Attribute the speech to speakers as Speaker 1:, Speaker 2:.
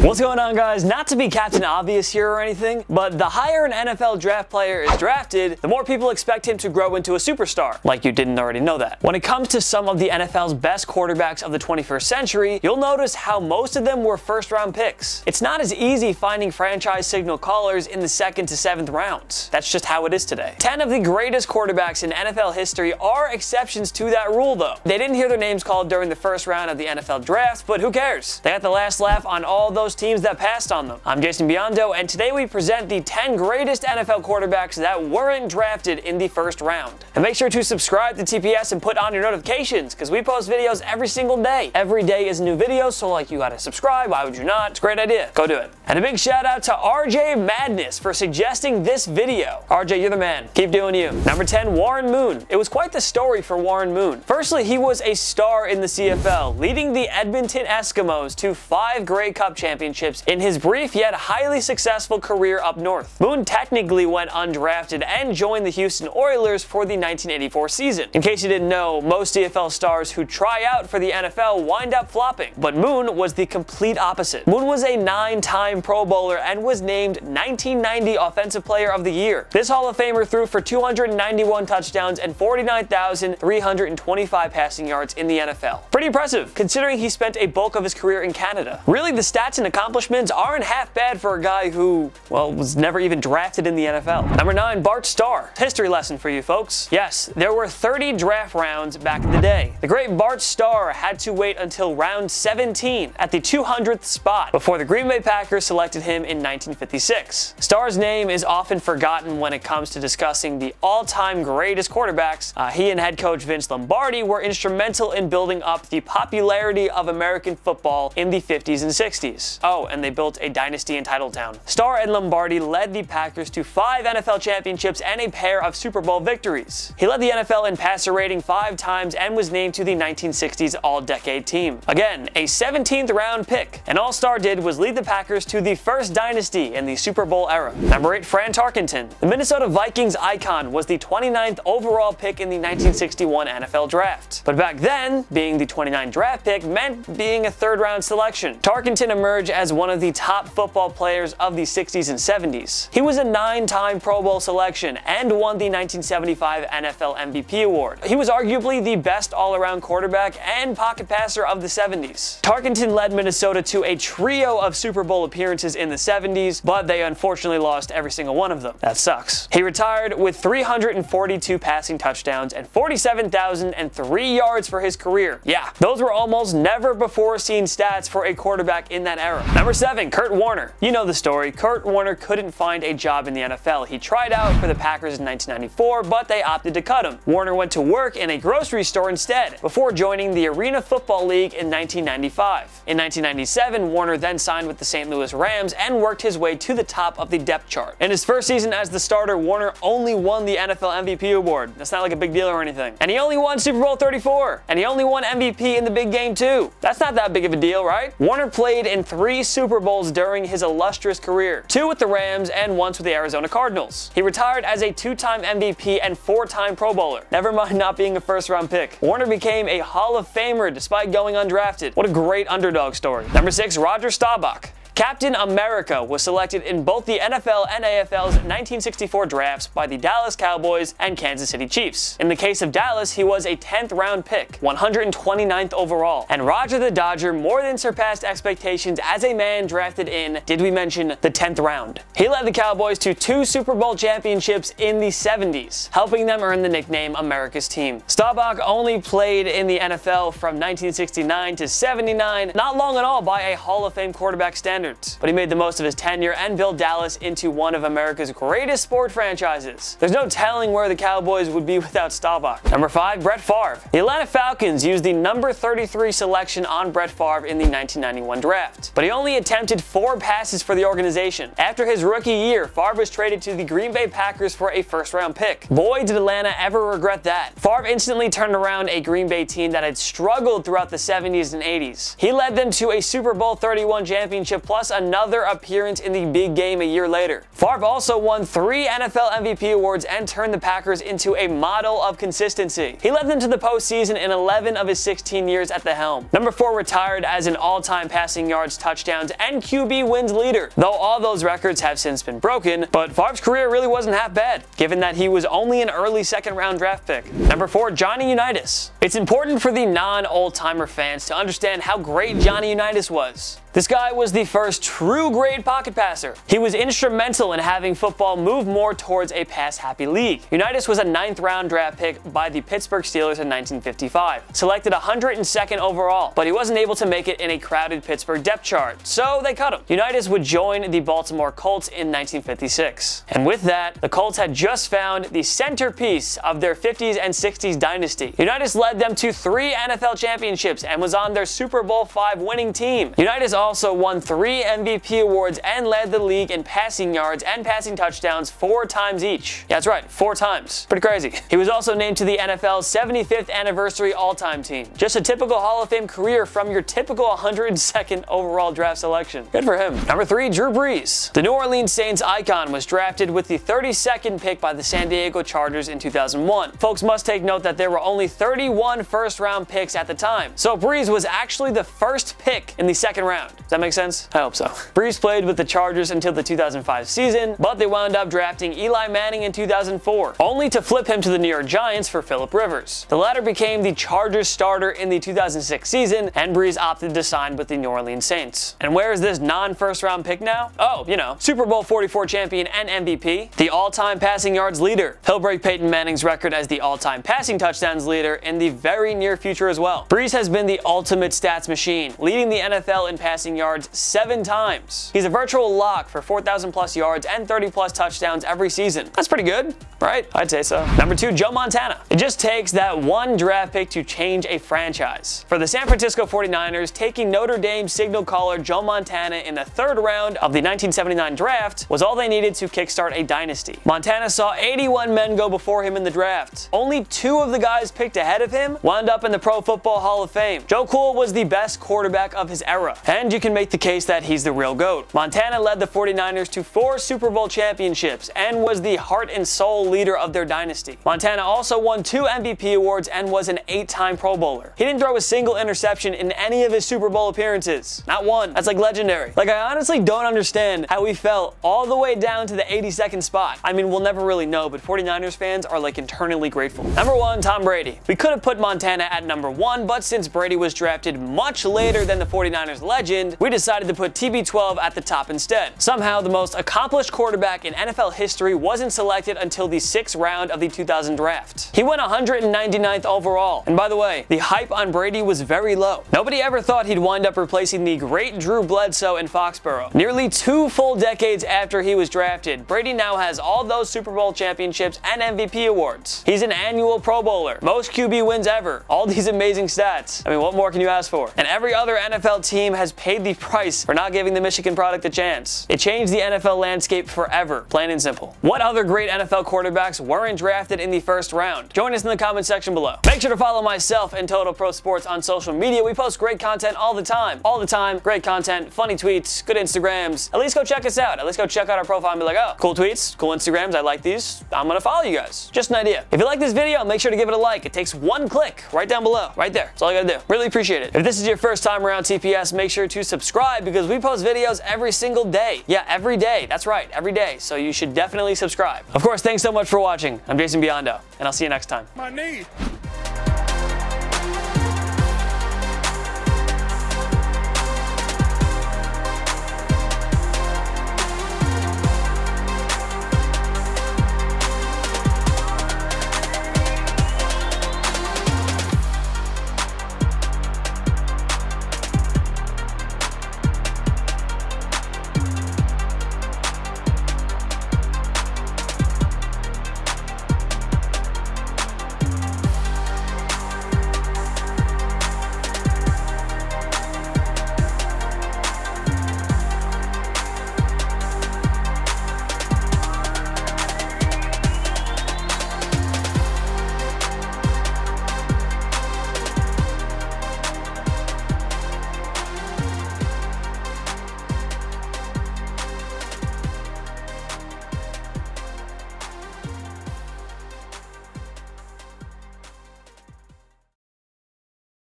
Speaker 1: What's going on, guys? Not to be Captain Obvious here or anything, but the higher an NFL draft player is drafted, the more people expect him to grow into a superstar. Like you didn't already know that. When it comes to some of the NFL's best quarterbacks of the 21st century, you'll notice how most of them were first-round picks. It's not as easy finding franchise signal callers in the 2nd to 7th rounds. That's just how it is today. 10 of the greatest quarterbacks in NFL history are exceptions to that rule, though. They didn't hear their names called during the first round of the NFL draft, but who cares? They got the last laugh on all those teams that passed on them. I'm Jason Biondo, and today we present the 10 greatest NFL quarterbacks that weren't drafted in the first round. And make sure to subscribe to TPS and put on your notifications, because we post videos every single day. Every day is a new video, so like you gotta subscribe. Why would you not? It's a great idea. Go do it. And a big shout out to RJ Madness for suggesting this video. RJ, you're the man. Keep doing you. Number 10, Warren Moon. It was quite the story for Warren Moon. Firstly, he was a star in the CFL, leading the Edmonton Eskimos to 5 Grey Cup championships in his brief yet highly successful career up north. Moon technically went undrafted and joined the Houston Oilers for the 1984 season. In case you didn't know, most CFL stars who try out for the NFL wind up flopping, but Moon was the complete opposite. Moon was a 9-time Pro Bowler and was named 1990 Offensive Player of the Year. This Hall of Famer threw for 291 touchdowns and 49,325 passing yards in the NFL. Pretty impressive, considering he spent a bulk of his career in Canada. Really, the stats and accomplishments aren't half bad for a guy who, well, was never even drafted in the NFL. Number 9, Bart Starr. History lesson for you folks. Yes, there were 30 draft rounds back in the day. The great Bart Starr had to wait until round 17 at the 200th spot before the Green Bay Packers selected him in 1956. Starr's name is often forgotten when it comes to discussing the all-time greatest quarterbacks. He and head coach Vince Lombardi were instrumental in building up the popularity of American football in the 50s and 60s. Oh, and they built a dynasty in Titletown. Starr and Lombardi led the Packers to 5 NFL championships and a pair of Super Bowl victories. He led the NFL in passer rating 5 times and was named to the 1960s All-Decade Team. Again, a 17th round pick. And all Starr did was lead the Packers to the first dynasty in the Super Bowl era. Number 8, Fran Tarkenton. The Minnesota Vikings icon was the 29th overall pick in the 1961 NFL Draft. But back then, being the 29th draft pick meant being a 3rd round selection. Tarkenton emerged as one of the top football players of the 60s and 70s. He was a 9-time Pro Bowl selection and won the 1975 NFL MVP award. He was arguably the best all-around quarterback and pocket passer of the 70s. Tarkenton led Minnesota to a trio of Super Bowl appearances in the 70s, but they unfortunately lost every single one of them. That sucks. He retired with 342 passing touchdowns and 47,003 yards for his career. Yeah, those were almost never before seen stats for a quarterback in that era. Number 7, Kurt Warner. You know the story. Kurt Warner couldn't find a job in the NFL. He tried out for the Packers in 1994, but they opted to cut him. Warner went to work in a grocery store instead, before joining the Arena Football League in 1995. In 1997, Warner then signed with the St. Louis Rams and worked his way to the top of the depth chart. In his first season as the starter, Warner only won the NFL MVP award. That's not like a big deal or anything. And he only won Super Bowl 34. And he only won MVP in the big game too. That's not that big of a deal, right? Warner played in 3 Super Bowls during his illustrious career, 2 with the Rams and once with the Arizona Cardinals. He retired as a 2-time MVP and 4-time Pro Bowler. Never mind not being a first-round pick. Warner became a Hall of Famer despite going undrafted. What a great underdog story. Number 6, Roger Staubach. Captain America was selected in both the NFL and AFL's 1964 drafts by the Dallas Cowboys and Kansas City Chiefs. In the case of Dallas, he was a 10th round pick, 129th overall, and Roger the Dodger more than surpassed expectations as a man drafted in, did we mention, the 10th round. He led the Cowboys to 2 Super Bowl championships in the 70s, helping them earn the nickname America's Team. Staubach only played in the NFL from 1969 to 79, not long at all by a Hall of Fame quarterback standard. But he made the most of his tenure and built Dallas into one of America's greatest sport franchises. There's no telling where the Cowboys would be without Staubach. Number 5, Brett Favre. The Atlanta Falcons used the number 33 selection on Brett Favre in the 1991 draft, but he only attempted 4 passes for the organization. After his rookie year, Favre was traded to the Green Bay Packers for a 1st round pick. Boy, did Atlanta ever regret that. Favre instantly turned around a Green Bay team that had struggled throughout the 70s and 80s. He led them to a Super Bowl 31 championship plus another appearance in the big game a year later. Favre also won 3 NFL MVP awards and turned the Packers into a model of consistency. He led them to the postseason in 11 of his 16 years at the helm. Number 4 retired as an all-time passing yards, touchdowns, and QB wins leader, though all those records have since been broken, but Favre's career really wasn't half bad, given that he was only an early second-round draft pick. Number 4, Johnny Unitas. It's important for the non-old-timer fans to understand how great Johnny Unitas was. This guy was the first true great pocket passer. He was instrumental in having football move more towards a pass-happy league. Unitas was a 9th-round draft pick by the Pittsburgh Steelers in 1955, selected 102nd overall, but he wasn't able to make it in a crowded Pittsburgh depth chart, so they cut him. Unitas would join the Baltimore Colts in 1956. And with that, the Colts had just found the centerpiece of their 50s and 60s dynasty. Unitas led them to 3 NFL championships and was on their Super Bowl V winning team. Unitas also won 3 MVP awards and led the league in passing yards and passing touchdowns 4 times each. Yeah, that's right, 4 times. Pretty crazy. He was also named to the NFL's 75th anniversary all-time team. Just a typical Hall of Fame career from your typical 102nd overall draft selection. Good for him. Number 3, Drew Brees. The New Orleans Saints icon was drafted with the 32nd pick by the San Diego Chargers in 2001. Folks must take note that there were only 31 first-round picks at the time, so Brees was actually the first pick in the 2nd round. Does that make sense? I hope so. Brees played with the Chargers until the 2005 season, but they wound up drafting Eli Manning in 2004, only to flip him to the New York Giants for Phillip Rivers. The latter became the Chargers starter in the 2006 season, and Brees opted to sign with the New Orleans Saints. And where is this non-first round pick now? Oh, you know, Super Bowl 44 champion and MVP, the all-time passing yards leader. He'll break Peyton Manning's record as the all-time passing touchdowns leader in the very near future as well. Brees has been the ultimate stats machine, leading the NFL in passing yards 7 times. He's a virtual lock for 4,000 plus yards and 30 plus touchdowns every season. That's pretty good, right? I'd say so. Number 2, Joe Montana. It just takes that one draft pick to change a franchise. For the San Francisco 49ers, taking Notre Dame signal caller Joe Montana in the 3rd round of the 1979 draft was all they needed to kickstart a dynasty. Montana saw 81 men go before him in the draft. Only 2 of the guys picked ahead of him wound up in the Pro Football Hall of Fame. Joe Cool was the best quarterback of his era, and you can make the case that he's the real GOAT. Montana led the 49ers to 4 Super Bowl championships and was the heart and soul leader of their dynasty. Montana also won 2 MVP awards and was an 8-time Pro Bowler. He didn't throw a single interception in any of his Super Bowl appearances. Not one. That's like legendary. Like, I honestly don't understand how he fell all the way down to the 82nd spot. I mean, we'll never really know, but 49ers fans are like internally grateful. Number 1, Tom Brady. We could have put Montana at number 1, but since Brady was drafted much later than the 49ers legend, we decided to put TB12 at the top instead. Somehow, the most accomplished quarterback in NFL history wasn't selected until the 6th round of the 2000 draft. He went 199th overall, and by the way, the hype on Brady was very low. Nobody ever thought he'd wind up replacing the great Drew Bledsoe in Foxborough. Nearly 2 full decades after he was drafted, Brady now has all those Super Bowl championships and MVP awards. He's an annual Pro Bowler, most QB wins ever, all these amazing stats. I mean, what more can you ask for? And every other NFL team has paid the price for not giving the Michigan product a chance. It changed the NFL landscape forever, plain and simple. What other great NFL quarterbacks weren't drafted in the 1st round? Join us in the comment section below. Make sure to follow myself and Total Pro Sports on social media. We post great content all the time. All the time, great content, funny tweets, good Instagrams. At least go check us out. At least go check out our profile and be like, oh, cool tweets, cool Instagrams, I like these. I'm gonna follow you guys. Just an idea. If you like this video, make sure to give it a like. It takes 1 click right down below, right there. That's all you gotta do. Really appreciate it. If this is your first time around TPS, make sure to subscribe because we post videos every single day. Yeah, every day. That's right, every day. So you should definitely subscribe. Of course, thanks so much for watching. I'm Jason Biondo, and I'll see you next time.
Speaker 2: My knee.